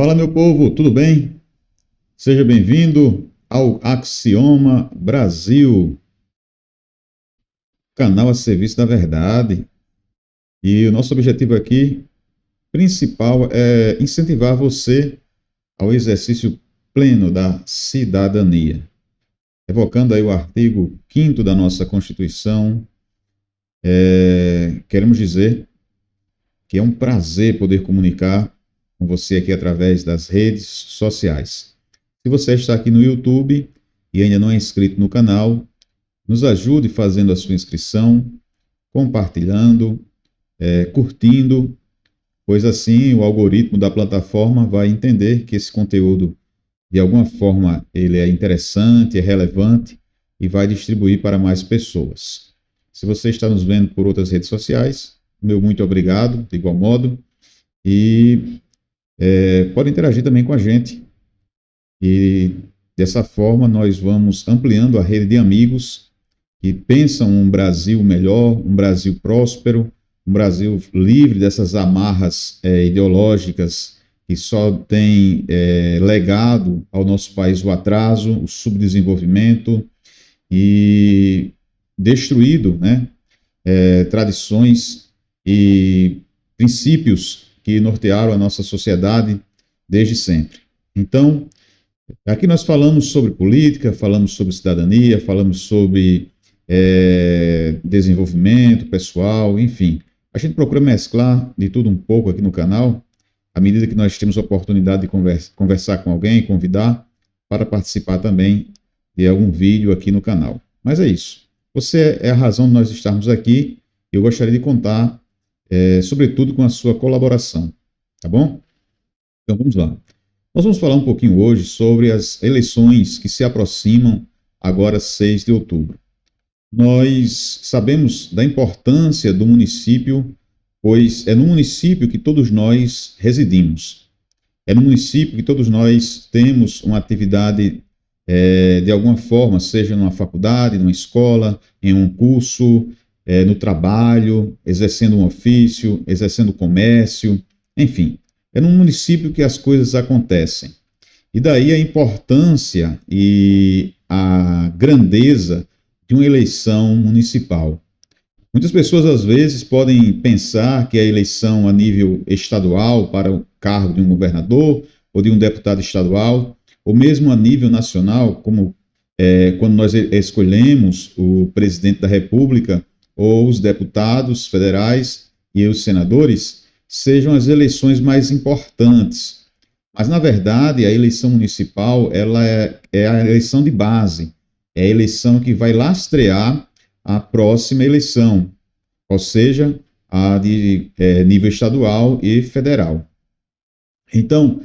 Fala, meu povo, tudo bem? Seja bem-vindo ao Axioma Brasil, canal a serviço da verdade. E o nosso objetivo aqui, principal, é incentivar você ao exercício pleno da cidadania. Evocando aí o artigo 5º da nossa Constituição, queremos dizer que é um prazer poder comunicar com você aqui através das redes sociais. Se você está aqui no YouTube e ainda não é inscrito no canal, nos ajude fazendo a sua inscrição, compartilhando, curtindo, pois assim o algoritmo da plataforma vai entender que esse conteúdo, de alguma forma, ele é interessante, é relevante e vai distribuir para mais pessoas. Se você está nos vendo por outras redes sociais, meu muito obrigado, de igual modo, e pode interagir também com a gente. E dessa forma nós vamos ampliando a rede de amigos que pensam um Brasil melhor, um Brasil próspero, um Brasil livre dessas amarras ideológicas que só tem legado ao nosso país o atraso, o subdesenvolvimento e destruído, né, tradições e princípios que nortearam a nossa sociedade desde sempre. Então, aqui nós falamos sobre política, falamos sobre cidadania, falamos sobre desenvolvimento pessoal, enfim. A gente procura mesclar de tudo um pouco aqui no canal, à medida que nós temos a oportunidade de conversar com alguém, convidar para participar também de algum vídeo aqui no canal. Mas é isso. Você é a razão de nós estarmos aqui e eu gostaria de contar, sobretudo, com a sua colaboração. Tá bom? Então vamos lá. Nós vamos falar um pouquinho hoje sobre as eleições que se aproximam agora 6 de outubro. Nós sabemos da importância do município, pois é no município que todos nós residimos. É no município que todos nós temos uma atividade de alguma forma, seja numa faculdade, numa escola, em um curso, no trabalho, exercendo um ofício, exercendo comércio, enfim. É num município que as coisas acontecem. E daí a importância e a grandeza de uma eleição municipal. Muitas pessoas, às vezes, podem pensar que a eleição a nível estadual para o cargo de um governador ou de um deputado estadual, ou mesmo a nível nacional, como quando nós escolhemos o presidente da República ou os deputados federais e os senadores, sejam as eleições mais importantes. Mas, na verdade, a eleição municipal ela é a eleição de base, é a eleição que vai lastrear a próxima eleição, ou seja, a de nível estadual e federal. Então,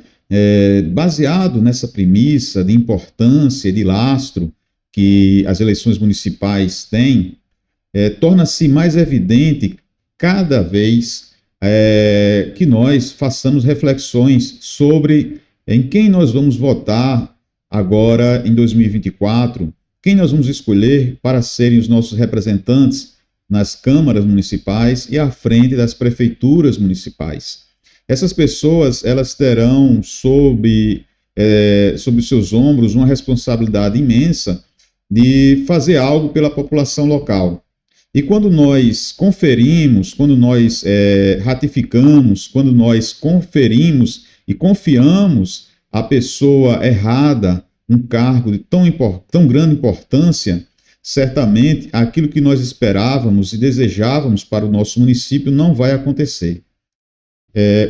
baseado nessa premissa de importância, de lastro que as eleições municipais têm, torna-se mais evidente cada vez que nós façamos reflexões sobre em quem nós vamos votar agora em 2024, quem nós vamos escolher para serem os nossos representantes nas câmaras municipais e à frente das prefeituras municipais. Essas pessoas, elas terão sob seus ombros uma responsabilidade imensa de fazer algo pela população local. E quando nós conferimos, quando nós ratificamos, quando nós conferimos e confiamos à pessoa errada um cargo de tão grande importância, certamente aquilo que nós esperávamos e desejávamos para o nosso município não vai acontecer.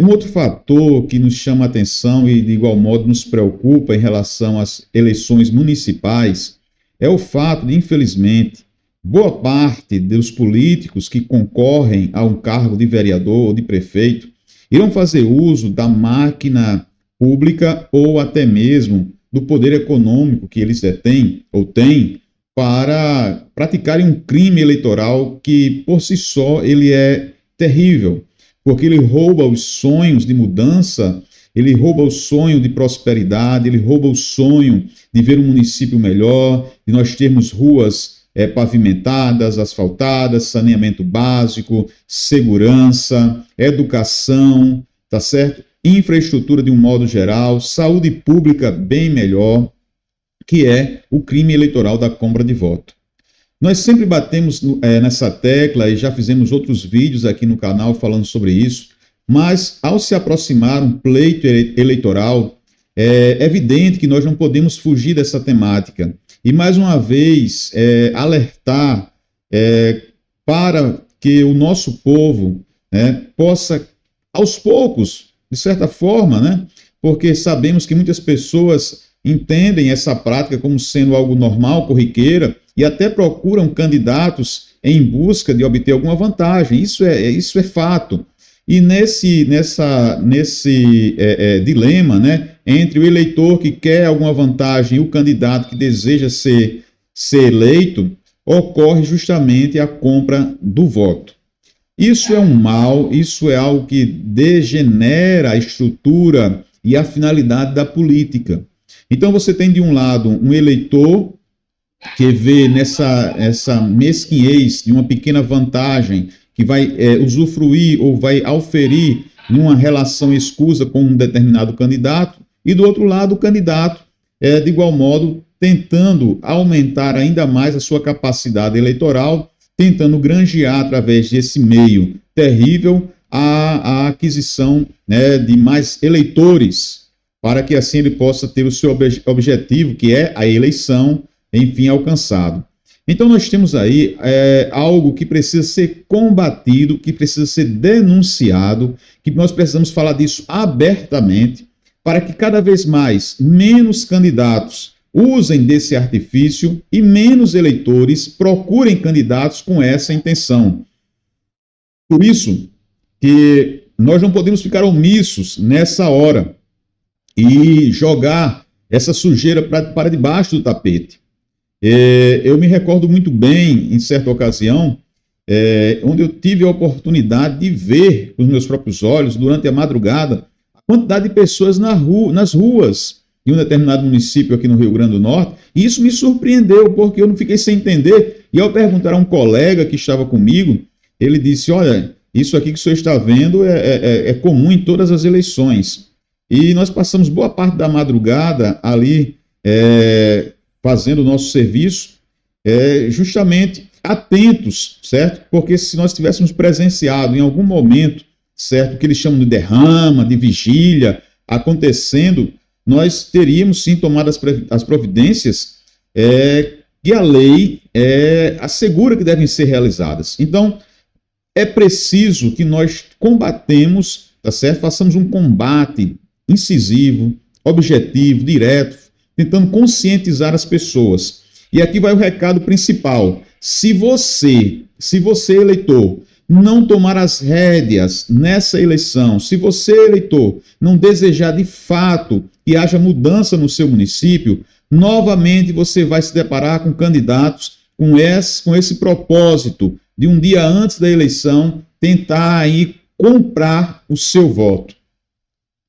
Um outro fator que nos chama a atenção e de igual modo nos preocupa em relação às eleições municipais é o fato de, infelizmente, boa parte dos políticos que concorrem a um cargo de vereador ou de prefeito irão fazer uso da máquina pública ou até mesmo do poder econômico que eles detêm ou têm para praticarem um crime eleitoral que, por si só, ele é terrível, porque ele rouba os sonhos de mudança, ele rouba o sonho de prosperidade, ele rouba o sonho de ver um município melhor, de nós termos ruas pavimentadas, asfaltadas, saneamento básico, segurança, educação, tá certo? infraestrutura de um modo geral, saúde pública bem melhor, que é o crime eleitoral da compra de voto. Nós sempre batemos nessa tecla e já fizemos outros vídeos aqui no canal falando sobre isso, mas ao se aproximar um pleito eleitoral, é evidente que nós não podemos fugir dessa temática. E mais uma vez, alertar para que o nosso povo possa, aos poucos, de certa forma, porque sabemos que muitas pessoas entendem essa prática como sendo algo normal, corriqueira, e até procuram candidatos em busca de obter alguma vantagem. Isso é fato. E nesse dilema, entre o eleitor que quer alguma vantagem e o candidato que deseja ser eleito, ocorre justamente a compra do voto. Isso é um mal, isso é algo que degenera a estrutura e a finalidade da política. Então você tem de um lado um eleitor que vê essa mesquinhez de uma pequena vantagem que vai usufruir ou vai auferir numa relação escusa com um determinado candidato, e do outro lado o candidato, de igual modo, tentando aumentar ainda mais a sua capacidade eleitoral, tentando granjear através desse meio terrível a aquisição de mais eleitores, para que assim ele possa ter o seu objetivo, que é a eleição, enfim, alcançado. Então nós temos aí algo que precisa ser combatido, que precisa ser denunciado, que nós precisamos falar disso abertamente, para que cada vez mais menos candidatos usem desse artifício e menos eleitores procurem candidatos com essa intenção. Por isso que nós não podemos ficar omissos nessa hora e jogar essa sujeira para debaixo do tapete. Eu me recordo muito bem, em certa ocasião, onde eu tive a oportunidade de ver com os meus próprios olhos, durante a madrugada, a quantidade de pessoas nas ruas de um determinado município aqui no Rio Grande do Norte, e isso me surpreendeu, porque eu não fiquei sem entender. E ao perguntar a um colega que estava comigo, ele disse: olha, isso aqui que o senhor está vendo é comum em todas as eleições. E nós passamos boa parte da madrugada ali fazendo o nosso serviço, justamente atentos, certo? Porque se nós tivéssemos presenciado em algum momento, certo, que eles chamam de derrama, de vigília, acontecendo, nós teríamos sim tomado as providências que a lei assegura que devem ser realizadas. Então, é preciso que nós combatemos, tá certo? Façamos um combate incisivo, objetivo, direto, tentando conscientizar as pessoas. E aqui vai o recado principal. Se você, eleitor, não tomar as rédeas nessa eleição, se você, eleitor, não desejar de fato que haja mudança no seu município, novamente você vai se deparar com candidatos com esse propósito de um dia antes da eleição tentar aí comprar o seu voto.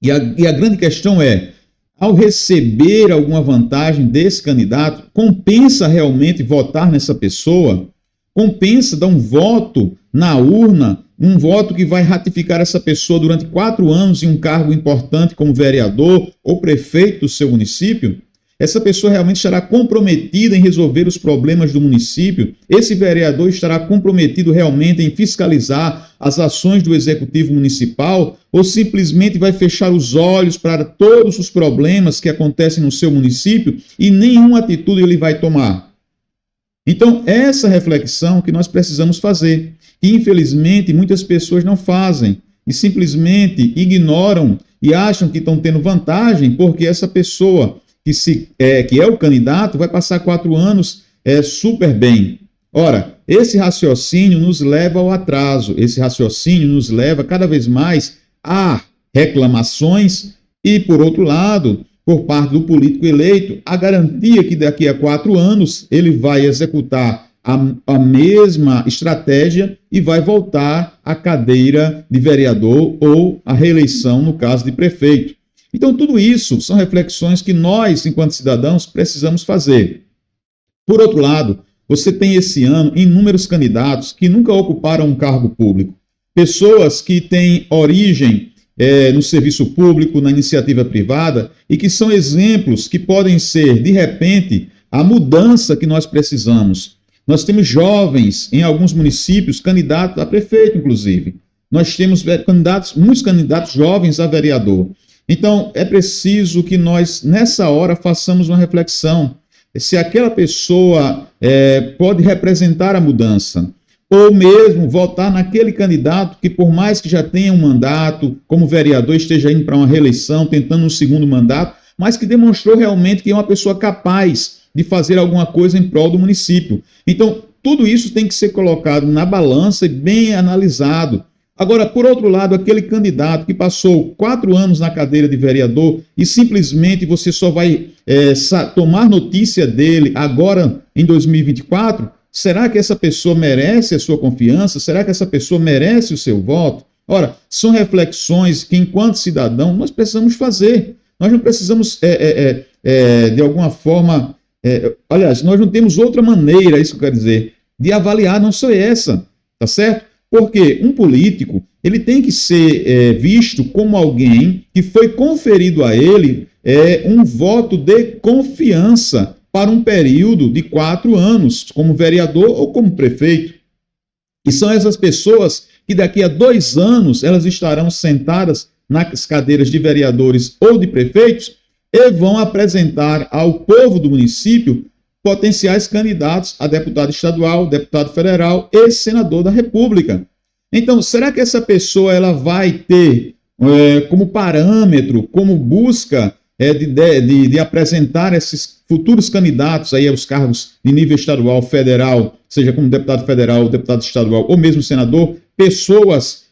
E a grande questão é, ao receber alguma vantagem desse candidato, compensa realmente votar nessa pessoa? Compensa dar um voto na urna, um voto que vai ratificar essa pessoa durante 4 anos em um cargo importante como vereador ou prefeito do seu município? Essa pessoa realmente estará comprometida em resolver os problemas do município? Esse vereador estará comprometido realmente em fiscalizar as ações do executivo municipal? Ou simplesmente vai fechar os olhos para todos os problemas que acontecem no seu município e nenhuma atitude ele vai tomar? Então, essa reflexão que nós precisamos fazer, que infelizmente muitas pessoas não fazem e simplesmente ignoram e acham que estão tendo vantagem porque essa pessoa que é o candidato vai passar 4 anos super bem. Ora, esse raciocínio nos leva ao atraso, esse raciocínio nos leva cada vez mais a reclamações e, por outro lado, por parte do político eleito, a garantia que daqui a 4 anos ele vai executar a mesma estratégia e vai voltar à cadeira de vereador ou à reeleição, no caso de prefeito. Então, tudo isso são reflexões que nós, enquanto cidadãos, precisamos fazer. Por outro lado, você tem esse ano inúmeros candidatos que nunca ocuparam um cargo público. Pessoas que têm origem no serviço público, na iniciativa privada, e que são exemplos que podem ser, de repente, a mudança que nós precisamos. Nós temos jovens em alguns municípios, candidatos a prefeito, inclusive. Nós temos muitos candidatos jovens a vereador. Então, é preciso que nós, nessa hora, façamos uma reflexão. Se aquela pessoa pode representar a mudança, ou mesmo votar naquele candidato que, por mais que já tenha um mandato, como vereador, esteja indo para uma reeleição, tentando um segundo mandato, mas que demonstrou realmente que é uma pessoa capaz de fazer alguma coisa em prol do município. Então, tudo isso tem que ser colocado na balança e bem analisado. Agora, por outro lado, aquele candidato que passou 4 anos na cadeira de vereador e simplesmente você só vai tomar notícia dele agora em 2024, será que essa pessoa merece a sua confiança? Será que essa pessoa merece o seu voto? Ora, são reflexões que, enquanto cidadão, nós precisamos fazer. Nós não precisamos, de alguma forma... aliás, nós não temos outra maneira, isso que eu quero dizer, de avaliar, não só essa, tá certo? Porque um político, ele tem que ser visto como alguém que foi conferido a ele um voto de confiança para um período de 4 anos, como vereador ou como prefeito. E são essas pessoas que daqui a 2 anos elas estarão sentadas nas cadeiras de vereadores ou de prefeitos e vão apresentar ao povo do município potenciais candidatos a deputado estadual, deputado federal e senador da República. Então, será que essa pessoa ela vai ter como parâmetro, como busca de apresentar esses futuros candidatos aí aos cargos de nível estadual, federal, seja como deputado federal, deputado estadual ou mesmo senador, pessoas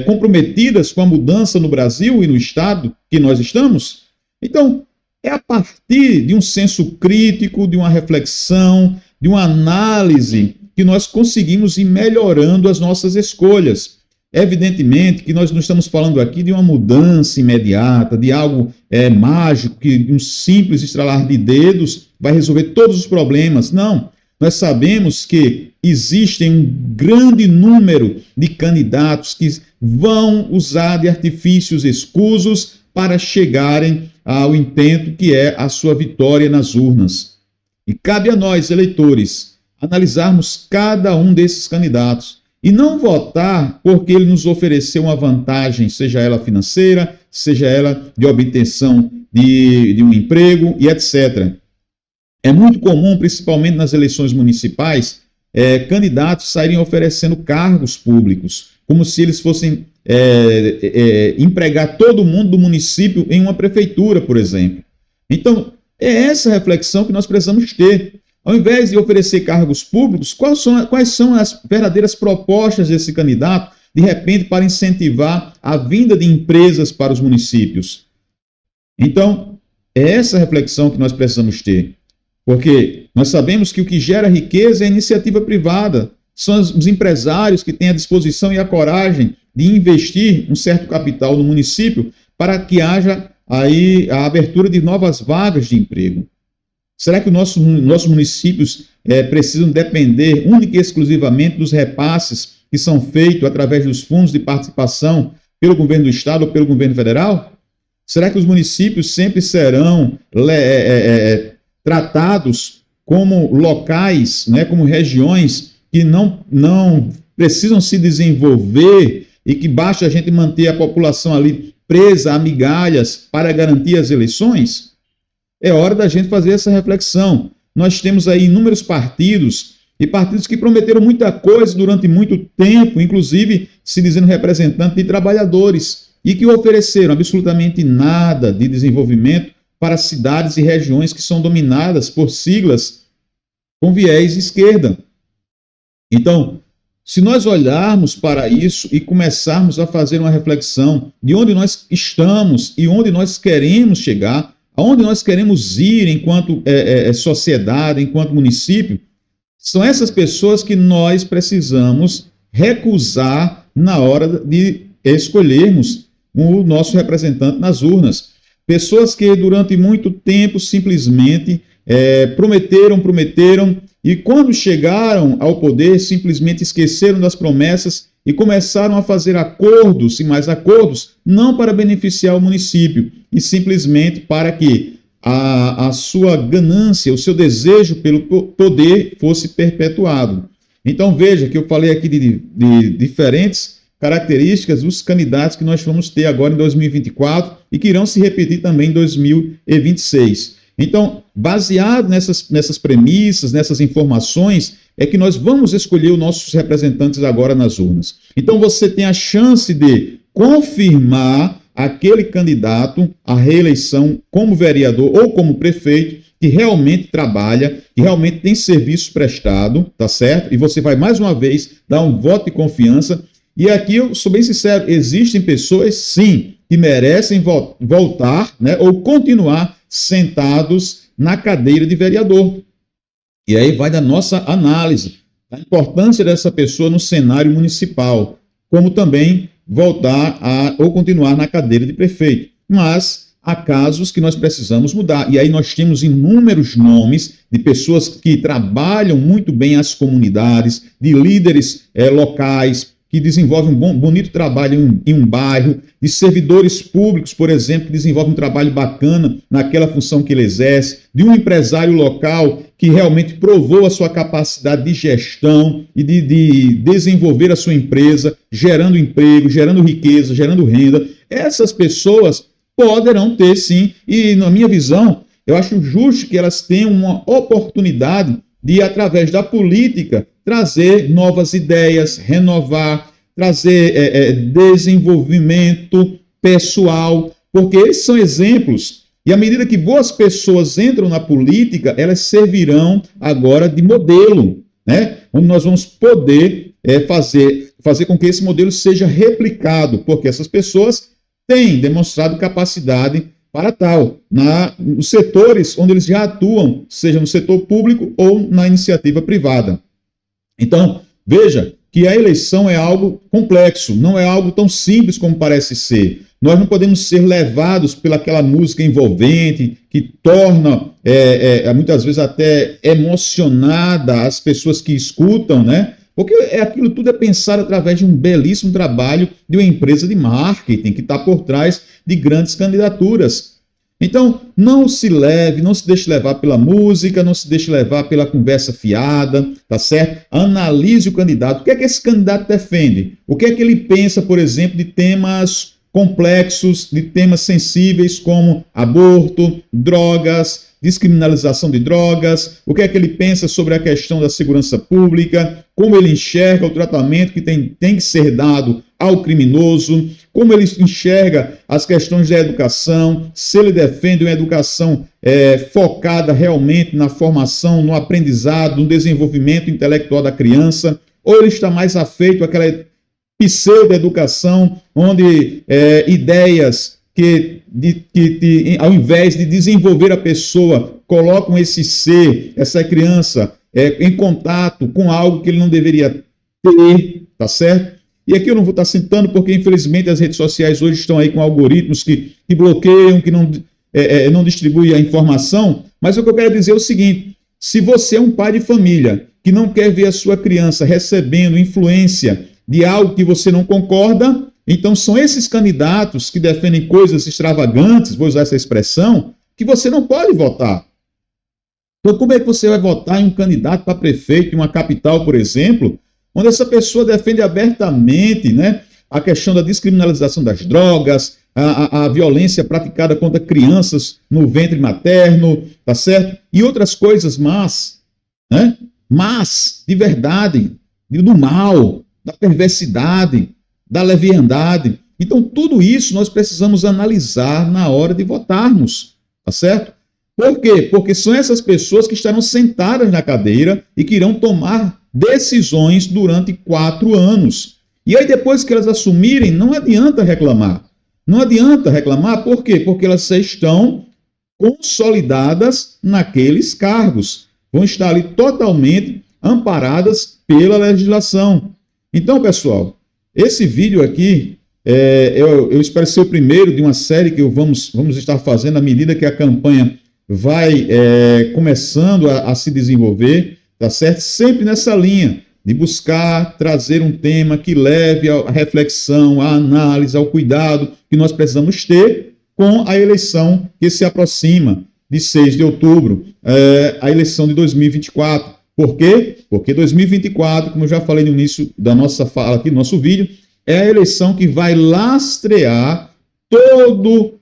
comprometidas com a mudança no Brasil e no estado que nós estamos? Então, é a partir de um senso crítico, de uma reflexão, de uma análise que nós conseguimos ir melhorando as nossas escolhas. Evidentemente que nós não estamos falando aqui de uma mudança imediata, de algo mágico, que um simples estralar de dedos vai resolver todos os problemas. Não. Nós sabemos que existem um grande número de candidatos que vão usar de artifícios escusos para chegarem ao intento que é a sua vitória nas urnas. E cabe a nós, eleitores, analisarmos cada um desses candidatos e não votar porque ele nos ofereceu uma vantagem, seja ela financeira, seja ela de obtenção de um emprego e etc. É muito comum, principalmente nas eleições municipais, candidatos saírem oferecendo cargos públicos, como se eles fossem empregar todo mundo do município em uma prefeitura, por exemplo. Então, é essa reflexão que nós precisamos ter. Ao invés de oferecer cargos públicos, quais são as verdadeiras propostas desse candidato, de repente, para incentivar a vinda de empresas para os municípios? Então, é essa reflexão que nós precisamos ter. Porque nós sabemos que o que gera riqueza é a iniciativa privada. São os empresários que têm a disposição e a coragem de investir um certo capital no município para que haja aí a abertura de novas vagas de emprego. Será que nossos municípios precisam depender única e exclusivamente dos repasses que são feitos através dos fundos de participação pelo governo do estado ou pelo governo federal? Será que os municípios sempre serão tratados como locais, né, como regiões que não precisam se desenvolver e que basta a gente manter a população ali presa a migalhas para garantir as eleições? É hora da gente fazer essa reflexão. Nós temos aí inúmeros partidos e partidos que prometeram muita coisa durante muito tempo, inclusive se dizendo representante de trabalhadores, e que ofereceram absolutamente nada de desenvolvimento para cidades e regiões que são dominadas por siglas com viés esquerda. Então, se nós olharmos para isso e começarmos a fazer uma reflexão de onde nós estamos e onde nós queremos chegar, aonde nós queremos ir enquanto sociedade, enquanto município, são essas pessoas que nós precisamos recusar na hora de escolhermos o nosso representante nas urnas. Pessoas que durante muito tempo simplesmente prometeram, e quando chegaram ao poder simplesmente esqueceram das promessas e começaram a fazer acordos e mais acordos, não para beneficiar o município, e simplesmente para que a sua ganância, o seu desejo pelo poder fosse perpetuado. Então veja que eu falei aqui de diferentes características dos candidatos que nós vamos ter agora em 2024 e que irão se repetir também em 2026. Então, baseado nessas premissas, nessas informações, é que nós vamos escolher os nossos representantes agora nas urnas. Então, você tem a chance de confirmar aquele candidato à reeleição como vereador ou como prefeito que realmente trabalha, que realmente tem serviço prestado, tá certo? E você vai mais uma vez dar um voto de confiança. E aqui eu sou bem sincero, existem pessoas, sim, que merecem voltar, né, ou continuar sentados na cadeira de vereador. E aí vai da nossa análise, a importância dessa pessoa no cenário municipal, como também voltar ou continuar na cadeira de prefeito. Mas há casos que nós precisamos mudar. E aí nós temos inúmeros nomes de pessoas que trabalham muito bem as comunidades, de líderes locais, que desenvolvem um bonito trabalho em um bairro, de servidores públicos, por exemplo, que desenvolvem um trabalho bacana naquela função que ele exerce, de um empresário local que realmente provou a sua capacidade de gestão e de desenvolver a sua empresa, gerando emprego, gerando riqueza, gerando renda. Essas pessoas poderão ter, sim, e na minha visão, eu acho justo que elas tenham uma oportunidade de, através da política, trazer novas ideias, renovar, trazer desenvolvimento pessoal, porque esses são exemplos. E à medida que boas pessoas entram na política, elas servirão agora de modelo, né? Onde nós vamos poder fazer com que esse modelo seja replicado, porque essas pessoas têm demonstrado capacidade para tal, nos setores onde eles já atuam, seja no setor público ou na iniciativa privada. Então, veja que a eleição é algo complexo, não é algo tão simples como parece ser. Nós não podemos ser levados pelaquela música envolvente que torna, muitas vezes até emocionada as pessoas que escutam, né? Porque aquilo tudo é pensado através de um belíssimo trabalho de uma empresa de marketing que está por trás de grandes candidaturas. Então, não se deixe levar pela música, não se deixe levar pela conversa fiada, tá certo? Analise o candidato. O que é que esse candidato defende? O que é que ele pensa, por exemplo, de temas complexos, de temas sensíveis como aborto, drogas, descriminalização de drogas, o que é que ele pensa sobre a questão da segurança pública, como ele enxerga o tratamento que tem que ser dado ao criminoso, como ele enxerga as questões da educação, se ele defende uma educação focada realmente na formação, no aprendizado, no desenvolvimento intelectual da criança, ou ele está mais afeito àquela pseudo-educação, onde ideias que ao invés de desenvolver a pessoa, colocam esse ser, essa criança, em contato com algo que ele não deveria ter, tá certo? E aqui eu não vou estar citando porque, infelizmente, as redes sociais hoje estão aí com algoritmos que bloqueiam, que não distribuem a informação, mas o que eu quero dizer é o seguinte: se você é um pai de família que não quer ver a sua criança recebendo influência de algo que você não concorda, então são esses candidatos que defendem coisas extravagantes, vou usar essa expressão, que você não pode votar. Então, como é que você vai votar em um candidato para prefeito em uma capital, por exemplo, onde essa pessoa defende abertamente, né, a questão da descriminalização das drogas, a violência praticada contra crianças no ventre materno, tá certo? E outras coisas más, né? Más, de verdade, do mal, da perversidade, da leviandade. Então, tudo isso nós precisamos analisar na hora de votarmos, tá certo? Por quê? Porque são essas pessoas que estarão sentadas na cadeira e que irão tomar decisões durante 4 anos. E aí, depois que elas assumirem, não adianta reclamar. Não adianta reclamar, por quê? Porque elas estão consolidadas naqueles cargos. Vão estar ali totalmente amparadas pela legislação. Então, pessoal, esse vídeo aqui, eu espero ser o primeiro de uma série que vamos estar fazendo à medida que a campanha vai começando a se desenvolver, tá certo? Sempre nessa linha, de buscar trazer um tema que leve à reflexão, à análise, ao cuidado que nós precisamos ter com a eleição que se aproxima de 6 de outubro, a eleição de 2024. Por quê? Porque 2024, como eu já falei no início da nossa fala aqui, do nosso vídeo, é a eleição que vai lastrear todo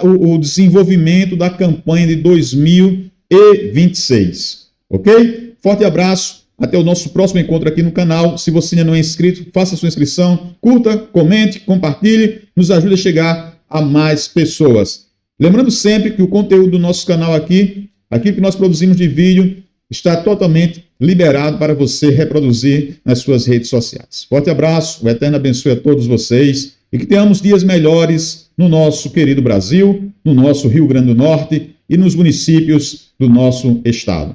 o desenvolvimento da campanha de 2026. Ok? Forte abraço. Até o nosso próximo encontro aqui no canal. Se você ainda não é inscrito, faça a sua inscrição, curta, comente, compartilhe, nos ajude a chegar a mais pessoas. Lembrando sempre que o conteúdo do nosso canal aqui, aquilo que nós produzimos de vídeo, está totalmente liberado para você reproduzir nas suas redes sociais. Forte abraço, o Eterno abençoe a todos vocês e que tenhamos dias melhores no nosso querido Brasil, no nosso Rio Grande do Norte e nos municípios do nosso estado.